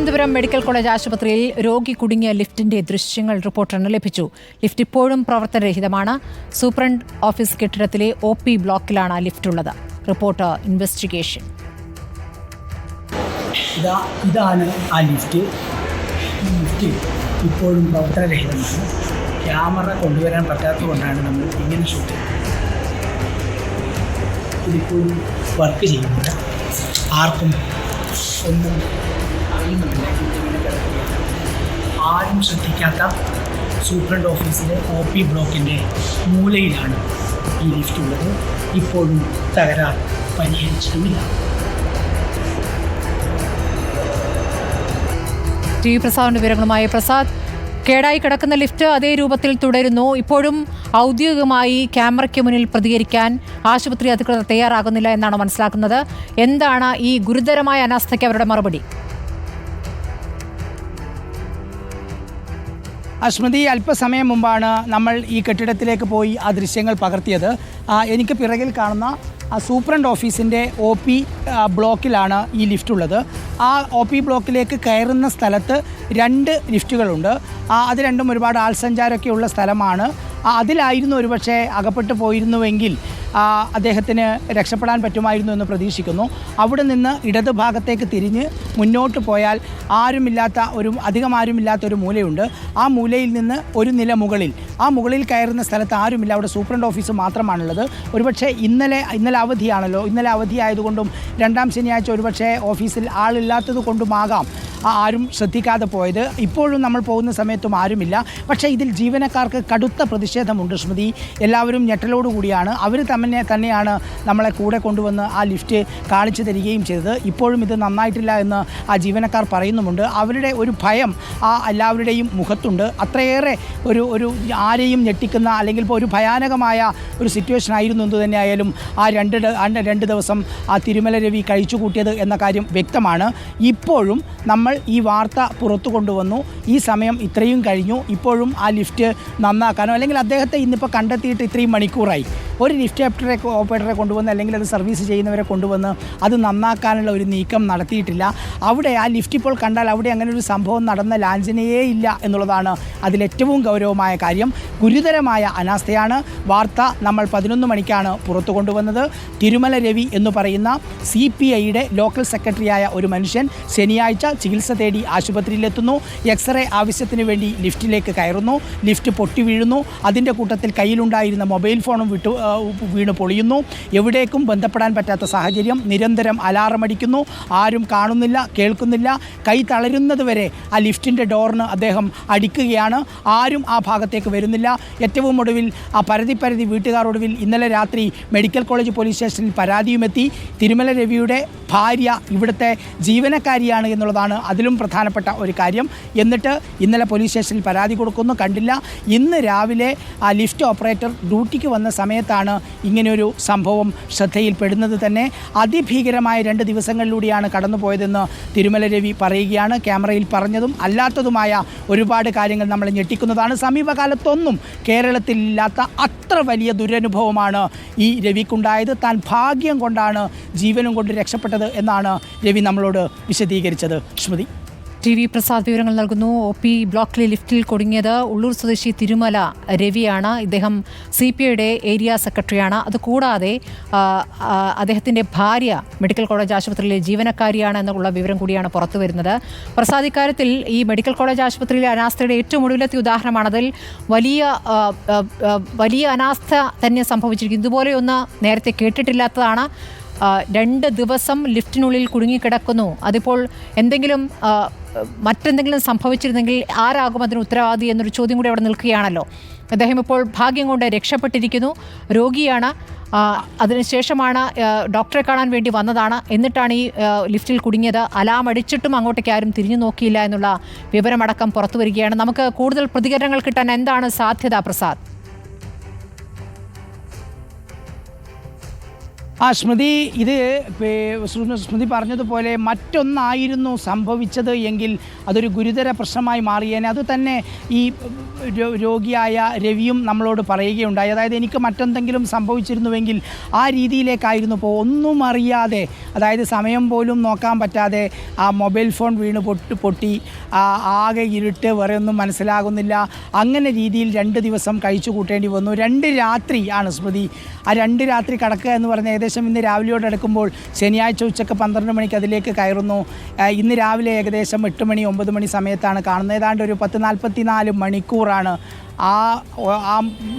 Thiruvananthapuram medical college ആശുപത്രിയിൽ രോഗി കുടുങ്ങിയ ലിഫ്റ്റിന്റെ ദൃശ്യങ്ങൾ റിപ്പോർട്ടറിന് ലഭിച്ചു. ലിഫ്റ്റ് ഇപ്പോഴും പ്രവർത്തനരഹിതമാണ്. സൂപ്രണ്ട് ഓഫീസ് കെട്ടിടത്തിലെ OP ബ്ലോക്കിലാണ് ലിഫ്റ്റ് ഉള്ളത്. Report investigation. ഇതാണ് ആ ലിഫ്റ്റ്. ഈ ലിഫ്റ്റ് ഇപ്പോഴും പ്രവർത്തനരഹിതമാണ്. ക്യാമറ കൊണ്ടുവരാൻ പറ്റാത്തതുകൊണ്ടാണ് നമ്മൾ ഇങ്ങനെ ഷൂട്ട് ചെയ്യുന്നത്. ഇതിപ്പോഴും വർക്ക് ചെയ്യുന്നില്ല. ആർക്കും ഒന്നും അറിയുന്നില്ല. ആരും ശ്രദ്ധിക്കാത്ത സൂപ്രണ്ട് ഓഫീസിലെ OP ബ്ലോക്കിൻ്റെ മൂലയിലാണ് ഈ ലിഫ്റ്റ് ഉള്ളത്. ഇപ്പോഴും തകരാർ പരിഹരിച്ചിട്ടുമില്ല. TV പ്രസാദിന്റെ വിവരങ്ങളുമായി. പ്രസാദ്, കേടായി കിടക്കുന്ന ലിഫ്റ്റ് അതേ രൂപത്തിൽ തുടരുന്നു. ഇപ്പോഴും ഔദ്യോഗികമായി ക്യാമറയ്ക്ക് മുന്നിൽ പ്രതികരിക്കാൻ ആശുപത്രി അധികൃതർ തയ്യാറാകുന്നില്ല എന്നാണ് മനസ്സിലാക്കുന്നത്. എന്താണ് ഈ ഗുരുതരമായ അനാസ്ഥയ്ക്ക് അവരുടെ മറുപടി? അശ്മതി, അല്പസമയം മുമ്പാണ് നമ്മൾ ഈ കെട്ടിടത്തിലേക്ക് പോയി ആ ദൃശ്യങ്ങൾ പകർത്തിയത്. എനിക്ക് പിറകിൽ കാണുന്ന സൂപ്രണ്ട് ഓഫീസിൻ്റെ OP ബ്ലോക്കിലാണ് ഈ ലിഫ്റ്റ് ഉള്ളത്. ആ OP ബ്ലോക്കിലേക്ക് കയറുന്ന സ്ഥലത്ത് 2 ലിഫ്റ്റുകളുണ്ട്. അത് രണ്ടും ഒരുപാട് ആൾസഞ്ചാരമൊക്കെ ഉള്ള സ്ഥലമാണ്. അതിലായിരുന്നു ഒരുപക്ഷെ അകപ്പെട്ടു പോയിരുന്നുവെങ്കിൽ അദ്ദേഹത്തിന് രക്ഷപ്പെടാൻ പറ്റുമായിരുന്നു എന്ന് പ്രതീക്ഷിക്കുന്നു. അവിടെ നിന്ന് ഇടത് ഭാഗത്തേക്ക് തിരിഞ്ഞ് മുന്നോട്ട് പോയാൽ അധികം ആരുമില്ലാത്ത ഒരു മൂലയുണ്ട്. ആ മൂലയിൽ നിന്ന് ഒരു നില മുകളിൽ, ആ മുകളിൽ കയറുന്ന സ്ഥലത്ത് ആരുമില്ല. അവിടെ സൂപ്രണ്ട് ഓഫീസ് മാത്രമാണുള്ളത്. ഒരുപക്ഷെ ഇന്നലെ അവധിയാണല്ലോ. ഇന്നലെ അവധി ആയതുകൊണ്ടും 2ാം ശനിയാഴ്ച ഒരുപക്ഷെ ഓഫീസിൽ ആളില്ലാത്തത് കൊണ്ടുമാകാം ആരും ശ്രദ്ധിക്കാതെ പോയത്. ഇപ്പോഴും നമ്മൾ പോകുന്ന സമയത്തും ആരുമില്ല. പക്ഷേ ഇതിൽ ജീവനക്കാർക്ക് കടുത്ത പ്രതിഷേധമുണ്ട് ശ്രുതി. എല്ലാവരും ഞെട്ടലോടുകൂടിയാണ്. അവർ തന്നെയാണ് നമ്മളെ കൂടെ കൊണ്ടുവന്ന് ആ ലിഫ്റ്റ് കാണിച്ചു തരികയും ചെയ്തത്. ഇപ്പോഴും ഇത് നന്നായിട്ടില്ല എന്ന് ആ ജീവനക്കാർ പറയുന്നുമുണ്ട്. അവരുടെ ഒരു ഭയം എല്ലാവരുടെയും മുഖത്തുണ്ട്. അത്രയേറെ ഒരു ആരെയും ഞെട്ടിക്കുന്ന അല്ലെങ്കിൽ ഇപ്പോൾ ഒരു ഭയാനകമായ ഒരു സിറ്റുവേഷൻ ആയിരുന്നു. എന്തു തന്നെയായാലും ആ രണ്ട് ദിവസം ആ തിരുമല രവി കഴിച്ചു കൂട്ടിയത് എന്ന കാര്യം വ്യക്തമാണ്. ഇപ്പോഴും നമ്മൾ ഈ വാർത്ത പുറത്തു കൊണ്ടുവന്നു. ഈ സമയം ഇത്രയും കഴിഞ്ഞു. ഇപ്പോഴും ആ ലിഫ്റ്റ് നന്നാക്കാനോ അല്ലെങ്കിൽ അദ്ദേഹത്തെ ഇന്നിപ്പോൾ കണ്ടെത്തിയിട്ട് ഇത്രയും മണിക്കൂറായി. ഒരു ലിഫ്റ്റ് ഓപ്പറേറ്ററെ കൊണ്ടുവന്ന് അല്ലെങ്കിൽ അത് സർവീസ് ചെയ്യുന്നവരെ കൊണ്ടുവന്ന് അത് നന്നാക്കാനുള്ള ഒരു നീക്കം നടത്തിയിട്ടില്ല. അവിടെ ആ ലിഫ്റ്റ് ഇപ്പോൾ കണ്ടാൽ അവിടെ അങ്ങനെ ഒരു സംഭവം നടന്ന ലാഞ്ചനയേ ഇല്ല എന്നുള്ളതാണ് അതിലേറ്റവും ഗൗരവമായ കാര്യം. ഗുരുതരമായ അനാസ്ഥയാണ്. വാർത്ത നമ്മൾ 11 മണിക്കാണ് പുറത്തു കൊണ്ടുവന്നത്. തിരുമല രവി എന്ന് പറയുന്ന CPIയുടെ ലോക്കൽ സെക്രട്ടറിയായ ഒരു മനുഷ്യൻ ശനിയാഴ്ച ചികിത്സ തേടി ആശുപത്രിയിലെത്തുന്നു. എക്സ്റേ ആവശ്യത്തിന് വേണ്ടി ലിഫ്റ്റിലേക്ക് കയറുന്നു. ലിഫ്റ്റ് പൊട്ടി വീഴുന്നു. അതിൻ്റെ കൂട്ടത്തിൽ കയ്യിലുണ്ടായിരുന്ന മൊബൈൽ ഫോണും വീണ് പൊളിയുന്നു. എവിടേക്കും ബന്ധപ്പെടാൻ പറ്റാത്ത സാഹചര്യം. നിരന്തരം അലാറം അടിക്കുന്നു. ആരും കാണുന്നില്ല, കേൾക്കുന്നില്ല. കൈ തളരുന്നത് വരെ ആ ലിഫ്റ്റിൻ്റെ ഡോറിന് അദ്ദേഹം അടിക്കുകയാണ്. ആരും ആ ഭാഗത്തേക്ക് വരുന്നില്ല. ഏറ്റവും ഒടുവിൽ ആ പരതി വീട്ടുകാർ ഒടുവിൽ ഇന്നലെ രാത്രി മെഡിക്കൽ കോളേജ് പോലീസ് സ്റ്റേഷനിൽ പരാതിയുമെത്തി. തിരുമല രവിയുടെ ഭാര്യ ഇവിടുത്തെ ജീവനക്കാരിയാണ് എന്നുള്ളതാണ് അതിലും പ്രധാനപ്പെട്ട ഒരു കാര്യം. എന്നിട്ട് ഇന്നലെ പോലീസ് സ്റ്റേഷനിൽ പരാതി കൊടുക്കുന്നു, കണ്ടില്ല. ഇന്ന് രാവിലെ ആ ലിഫ്റ്റ് ഓപ്പറേറ്റർ ഡ്യൂട്ടിക്ക് വന്ന സമയത്താണ് ഇങ്ങനെയൊരു സംഭവം ശ്രദ്ധയിൽപ്പെടുന്നത് തന്നെ. അതിഭീകരമായ 2 ദിവസങ്ങളിലൂടെയാണ് കടന്നുപോയതെന്ന് തിരുമല രവി പറയുകയാണ്. ക്യാമറയിൽ പറഞ്ഞതും അല്ലാത്തതുമായ ഒരുപാട് കാര്യങ്ങൾ നമ്മളെ ഞെട്ടിക്കുന്നതാണ്. സമീപകാലത്തൊന്നും കേരളത്തിലില്ലാത്ത അത്ര വലിയ ദുരനുഭവമാണ് ഈ രവിക്കുണ്ടായത്. താൻ ഭാഗ്യം കൊണ്ടാണ് ജീവനും കൊണ്ട് രക്ഷപ്പെട്ടത് എന്നാണ് രവി നമ്മളോട് വിശദീകരിച്ചത്. ശ്രുതി. TV പ്രസാദ് വിവരങ്ങൾ നൽകുന്നു. OP ബ്ലോക്കിലെ ലിഫ്റ്റിൽ കുടുങ്ങിയത് ഉള്ളൂർ സ്വദേശി തിരുമല രവിയാണ്. ഇദ്ദേഹം CPIയുടെ ഏരിയ സെക്രട്ടറിയാണ്. അതുകൂടാതെ അദ്ദേഹത്തിൻ്റെ ഭാര്യ മെഡിക്കൽ കോളേജ് ആശുപത്രിയിലെ ജീവനക്കാരിയാണ് എന്നുള്ള വിവരം കൂടിയാണ് പുറത്തു വരുന്നത്. പ്രസാദ്, ഇക്കാര്യത്തിൽ ഈ മെഡിക്കൽ കോളേജ് ആശുപത്രിയിലെ അനാസ്ഥയുടെ ഏറ്റവും ഒടുവിലത്തെ ഉദാഹരണമാണ്. അതിൽ വലിയ അനാസ്ഥ തന്നെ സംഭവിച്ചിരിക്കുന്നു. ഇതുപോലെയൊന്ന് നേരത്തെ കേട്ടിട്ടില്ലാത്തതാണ്. 2 ദിവസം ലിഫ്റ്റിനുള്ളിൽ കുടുങ്ങിക്കിടക്കുന്നു. അതിപ്പോൾ മറ്റെന്തെങ്കിലും സംഭവിച്ചിരുന്നെങ്കിൽ ആരാകും അതിന് ഉത്തരവാദി എന്നൊരു ചോദ്യം കൂടി അവിടെ നിൽക്കുകയാണല്ലോ. അദ്ദേഹം ഇപ്പോൾ ഭാഗ്യം കൊണ്ട് രക്ഷപ്പെട്ടിരിക്കുന്നു. രോഗിയാണ്. അതിനുശേഷമാണ് ഡോക്ടറെ കാണാൻ വേണ്ടി വന്നതാണ്. എന്നിട്ടാണ് ഈ ലിഫ്റ്റിൽ കുടുങ്ങിയത്. അലാം അടിച്ചിട്ടും അങ്ങോട്ടേക്ക് ആരും തിരിഞ്ഞു നോക്കിയില്ല എന്നുള്ള വിവരമടക്കം പുറത്തു വരികയാണ്. നമുക്ക് കൂടുതൽ പ്രതികരണങ്ങൾ കിട്ടാൻ എന്താണ് സാധ്യത, പ്രസാദ്? സ്മൃതി, ഇത് സ്മൃതി പറഞ്ഞതുപോലെ മറ്റൊന്നായിരുന്നു സംഭവിച്ചത് എങ്കിൽ അതൊരു ഗുരുതര പ്രശ്നമായി മാറിയേനെ. അതുതന്നെ ഈ രോഗിയായ രവിയും നമ്മളോട് പറയുകയുണ്ടായി. അതായത് എനിക്ക് മറ്റെന്തെങ്കിലും സംഭവിച്ചിരുന്നുവെങ്കിൽ ആ രീതിയിലേക്കായിരുന്നു ഒന്നും അറിയാതെ, അതായത് സമയം പോലും നോക്കാൻ പറ്റാതെ ആ മൊബൈൽ ഫോൺ വീണ് പൊട്ടി ആകെ ഇരുട്ട്, വേറെ ഒന്നും മനസ്സിലാകുന്നില്ല. അങ്ങനെ രീതിയിൽ 2 ദിവസം കഴിച്ചു കൂട്ടേണ്ടി വന്നു. 2 രാത്രി ആണ് സ്മൃതി. ആ 2 രാത്രി കടക്കുക എന്ന് പറഞ്ഞാൽ ഏകദേശം ഇന്ന് രാവിലെയോട് അടുക്കുമ്പോൾ ശനിയാഴ്ച ഉച്ചക്ക് 12 മണിക്ക് അതിലേക്ക് കയറുന്നു. ഇന്ന് രാവിലെ ഏകദേശം 8 മണി 9 മണി സമയത്താണ് കാണുന്നത്. ഏതാണ്ട് ഒരു 10-44 മണിക്കൂറാണ് ആ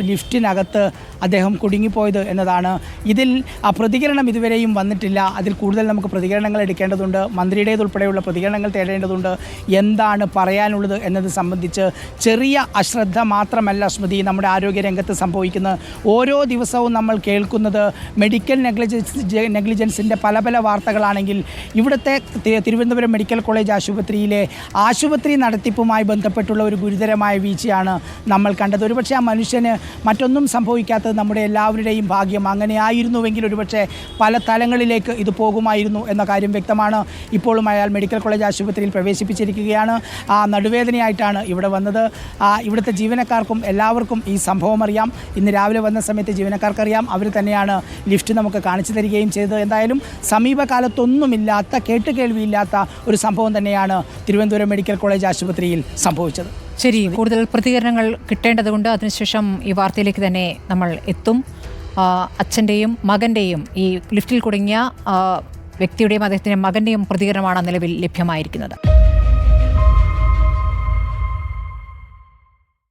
ലിഫ്റ്റിനകത്ത് അദ്ദേഹം കുടുങ്ങിപ്പോയത് എന്നതാണ്. ഇതിൽ പ്രതികരണം ഇതുവരെയും വന്നിട്ടില്ല. അതിൽ കൂടുതൽ നമുക്ക് പ്രതികരണങ്ങൾ എടുക്കേണ്ടതുണ്ട്. മന്ത്രിയുടേതുൾപ്പെടെയുള്ള പ്രതികരണങ്ങൾ തേടേണ്ടതുണ്ട്. എന്താണ് പറയാനുള്ളത് എന്നത് സംബന്ധിച്ച് ചെറിയ അശ്രദ്ധ മാത്രമല്ല സ്മൃതി നമ്മുടെ ആരോഗ്യരംഗത്ത് സംഭവിക്കുന്നത്. ഓരോ ദിവസവും നമ്മൾ കേൾക്കുന്നത് മെഡിക്കൽ നെഗ്ലിജൻസിൻ്റെ പല വാർത്തകളാണെങ്കിൽ ഇവിടുത്തെ തിരുവനന്തപുരം മെഡിക്കൽ കോളേജ് ആശുപത്രിയിലെ ആശുപത്രി നടത്തിപ്പുമായി ബന്ധപ്പെട്ടുള്ള ഒരു ഗുരുതരമായ വീഴ്ചയാണ് നമ്മൾ കണ്ടത്. ഒരുപക്ഷെ ആ മനുഷ്യന് മറ്റൊന്നും സംഭവിക്കാത്തത് നമ്മുടെ എല്ലാവരുടെയും ഭാഗ്യം. അങ്ങനെ ആയിരുന്നുവെങ്കിൽ ഒരുപക്ഷെ പല തലങ്ങളിലേക്ക് ഇത് പോകുമായിരുന്നു എന്ന കാര്യം വ്യക്തമാണ്. ഇപ്പോഴും അയാൾ മെഡിക്കൽ കോളേജ് ആശുപത്രിയിൽ പ്രവേശിപ്പിച്ചിരിക്കുകയാണ്. നടുവേദനയായിട്ടാണ് ഇവിടെ വന്നത്. ഇവിടുത്തെ ജീവനക്കാർക്കും എല്ലാവർക്കും ഈ സംഭവം അറിയാം. ഇന്ന് രാവിലെ വന്ന സമയത്ത് ജീവനക്കാർക്കറിയാം. അവർ തന്നെയാണ് ലിഫ്റ്റ് നമുക്ക് കാണിച്ചു തരികയും ചെയ്തത്. എന്തായാലും സമീപകാലത്തൊന്നുമില്ലാത്ത, കേട്ടുകേൾവിയില്ലാത്ത ഒരു സംഭവം തന്നെയാണ് തിരുവനന്തപുരം മെഡിക്കൽ കോളേജ് ആശുപത്രിയിൽ സംഭവിച്ചത്. ശരി, കൂടുതൽ പ്രതികരണങ്ങൾ കിട്ടേണ്ടതുകൊണ്ട് അതിനുശേഷം ഈ വാർത്തയിലേക്ക് തന്നെ നമ്മൾ എത്തും. അച്ഛൻ്റെയും മകൻ്റെയും, ഈ ലിഫ്റ്റിൽ കുടുങ്ങിയ വ്യക്തിയുടെയും അദ്ദേഹത്തിൻ്റെ മകൻ്റെയും പ്രതികരണമാണ് നിലവിൽ ലഭ്യമായിരിക്കുന്നത്.